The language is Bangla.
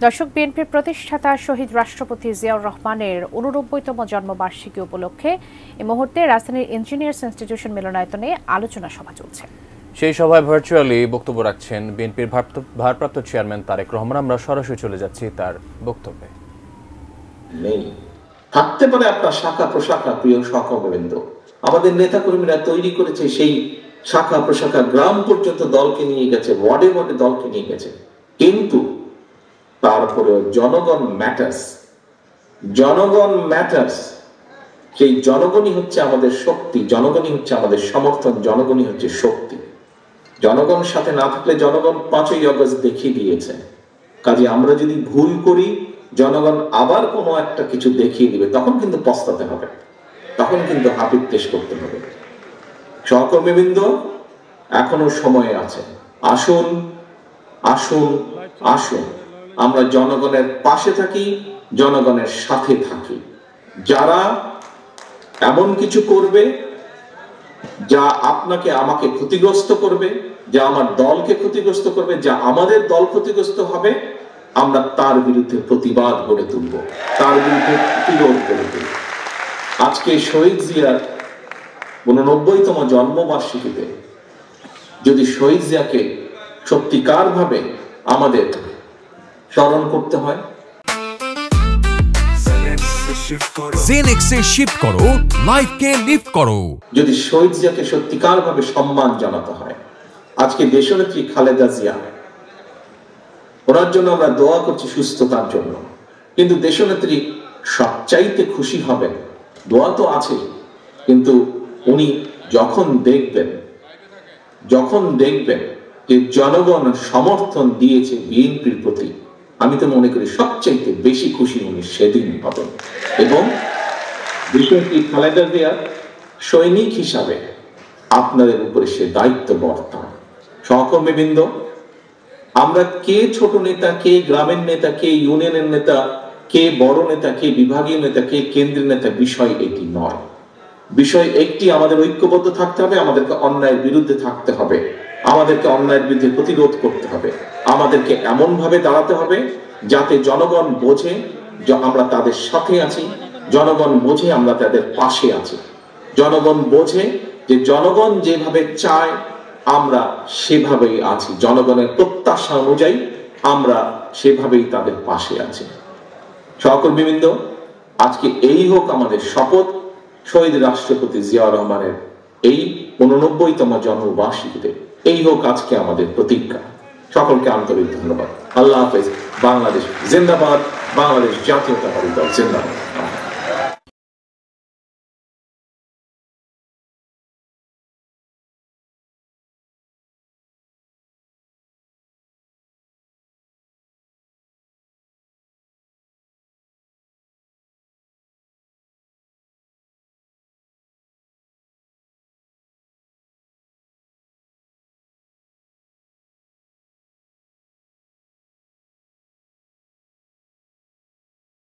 দর্শক, বিএনপির প্রতিষ্ঠাতা শহীদ রাষ্ট্রপতি জিয়াউর রহমানের ৮৯তম জন্মবার্ষিকী উপলক্ষে এই মুহূর্তে রাজধানীর ইঞ্জিনিয়ার্স ইনস্টিটিউশন মিলনায়তনে আলোচনা সভা চলছে। সেই সভায় ভার্চুয়ালি বক্তব্য রাখছেন বিএনপির ভারপ্রাপ্ত চেয়ারম্যান তারেক রহমান। আমরা সরাসরি চলে যাচ্ছি তার বক্তব্যে। থাকতে পারে আপনার শাখা প্রশাখা, প্রিয় সহকর্মীবৃন্দ, আমাদের নেতাকর্মীরা তৈরি করেছে সেই শাখা প্রশাখা, গ্রাম পর্যন্ত দলকে নিয়ে গেছে, ওয়ার্ডে ওয়ার্ডে দলকে নিয়ে গেছে, কিন্তু তারপরেও জনগণ ম্যাটার্স। জনগণ ম্যাটার্স। সেই জনগণই হচ্ছে আমাদের শক্তি, জনগণই হচ্ছে আমাদের সমর্থন, জনগণই হচ্ছে শক্তি। জনগণের সাথে না থাকলে জনগণ 5ই আগস্ট দেখিয়ে দিয়েছে। কাজে আমরা যদি ভুল করি, জনগণ আবার কোনো একটা কিছু দেখিয়ে দিবে, তখন কিন্তু পস্তাতে হবে, তখন কিন্তু হাপিত্তেশ করতে হবে। সহকর্মীবৃন্দ, এখনো সময় আছে। আসুন আসুন আসুন, আমরা জনগণের পাশে থাকি, জনগণের সাথে থাকি। যারা এমন কিছু করবে যা আপনাকে আমাকে ক্ষতিগ্রস্ত করবে, যা আমার দলকে ক্ষতিগ্রস্ত করবে, যা আমাদের দল ক্ষতিগ্রস্ত হবে, আমরা তার বিরুদ্ধে প্রতিবাদ গড়ে তুলব, তার বিরুদ্ধে প্রতিরোধ গড়ে তুলব। আজকে শহীদ জিয়ার 89তম জন্মবার্ষিকীতে যদি শহীদ জিয়াকে সত্যিকার ভাবে আমাদের স্মরণ করতে হয়, জেনেক্সে শিফট করো, লাইফকে লিফট করো। যদি শহীদ জিয়াকে সত্যিকার ভাবে সম্মান জানাতে হয়, আজকে দেশনেত্রী খালেদা জিয়া, ওনার জন্য আমরা দোয়া করছি সুস্থতার জন্য, কিন্তু দেশনেত্রী সবচাইতে খুশি হবেন, দোয়া তো আছে, কিন্তু উনি যখন দেখবেন যে জনগণ সমর্থন দিয়েছে বিএনপির প্রতি, আমি তো মনে করি সবচাইতে বেশি খুশি উনি সেদিন হবেন। এবং দেশনেত্রী খালেদা জিয়া সৈনিক হিসাবে আপনাদের উপরে সে দায়িত্ব বর্তায়। সহকর্মীবৃন্দ, আমরা কে ছোট নেতা, কে গ্রামের নেতা, কে ইউনিয়নের নেতা, কে বড় নেতা, কে বিভাগীয় নেতা, কে কেন্দ্রীয় নেতা, বিষয় এটি নয়। বিষয় একটি, আমাদের ঐক্যবদ্ধ থাকতে হবে, আমাদেরকে অন্যায়ের বিরুদ্ধে থাকতে হবে, আমাদেরকে অন্যায়ের বিরুদ্ধে প্রতিরোধ করতে হবে, আমাদেরকে এমন ভাবে দাঁড়াতে হবে যাতে জনগণ বোঝে যে আমরা তাদের সাথে আছি, জনগণ বোঝে আমরা তাদের পাশে আছি, জনগণ বোঝে যে জনগণ যেভাবে চায় আমরা সেভাবেই আছি, জনগণের প্রত্যাশা অনুযায়ী আমরা সেভাবেই তাদের পাশে আছি। সহকর্মীবৃন্দ, আজকে এই হোক আমাদের শপথ, শহীদ রাষ্ট্রপতি জিয়াউর রহমানের এই 89তম জন্মবার্ষিকীতে এই হোক আজকে আমাদের প্রতিজ্ঞা। সকলকে আন্তরিক ধন্যবাদ। আল্লাহ হাফেজ। বাংলাদেশ জিন্দাবাদ। বাংলাদেশ জাতীয়তাবাদী দল জিন্দাবাদ।